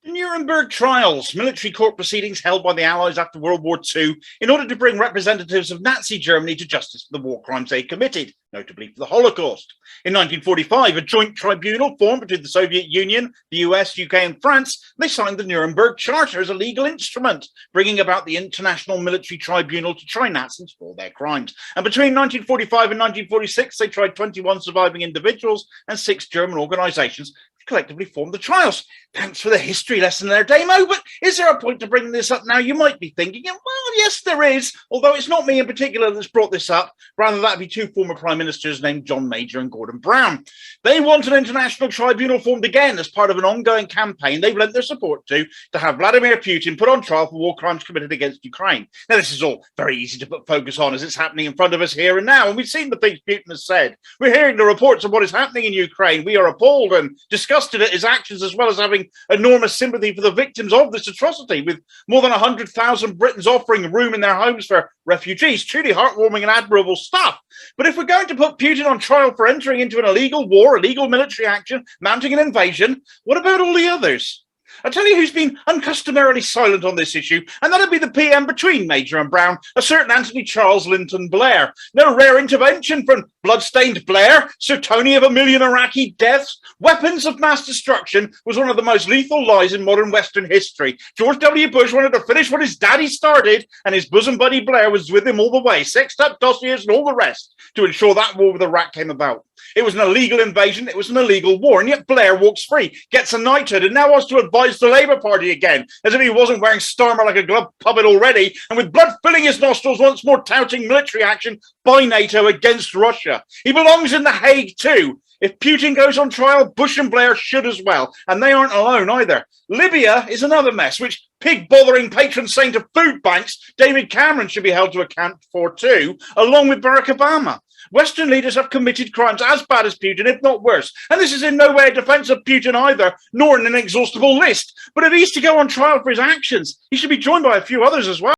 The Nuremberg Trials, military court proceedings held by the Allies after World War II in order to bring representatives of Nazi Germany to justice for the war crimes they committed, notably for the Holocaust. In 1945, a joint tribunal formed between the Soviet Union, the US, UK and France. They signed the Nuremberg Charter as a legal instrument, bringing about the International Military Tribunal to try Nazis for their crimes. And between 1945 and 1946, they tried 21 surviving individuals and 6 German organizations collectively formed the trials. Thanks for the history lesson there, Damo, but is there a point to bringing this up now? You might be thinking, well, yes, there is, although it's not me in particular that's brought this up. Rather, that'd be 2 former prime ministers named John Major and Gordon Brown. They want an international tribunal formed again as part of an ongoing campaign they've lent their support to have Vladimir Putin put on trial for war crimes committed against Ukraine. Now, this is all very easy to put focus on as it's happening in front of us here and now, and we've seen the things Putin has said. We're hearing the reports of what is happening in Ukraine. We are appalled and disgusted at his actions, as well as having enormous sympathy for the victims of this atrocity, with more than 100,000 Britons offering room in their homes for refugees. Truly heartwarming and admirable stuff. But if we're going to put Putin on trial for entering into an illegal war, illegal military action, mounting an invasion, what about all the others? I'll tell you who's been uncustomarily silent on this issue, and that'd be the PM between Major and Brown, a certain Anthony Charles Linton Blair. No rare intervention from blood-stained Blair, Sir Tony of a million Iraqi deaths. Weapons of mass destruction was one of the most lethal lies in modern Western history. George W. Bush wanted to finish what his daddy started, and his bosom buddy Blair was with him all the way, sexed up dossiers and all the rest, to ensure that war with Iraq came about. It was an illegal invasion, it was an illegal war, and yet Blair walks free, gets a knighthood, and now wants to advise the Labour Party again, as if he wasn't wearing Starmer like a glove puppet already, and with blood filling his nostrils, once more touting military action by NATO against Russia. He belongs in The Hague too. If Putin goes on trial, Bush and Blair should as well, and they aren't alone either. Libya is another mess, which pig-bothering patron saint of food banks, David Cameron should be held to account for too, along with Barack Obama. Western leaders have committed crimes as bad as Putin, if not worse. And this is in no way a defense of Putin either, nor an inexhaustible list. But if he's to go on trial for his actions, he should be joined by a few others as well.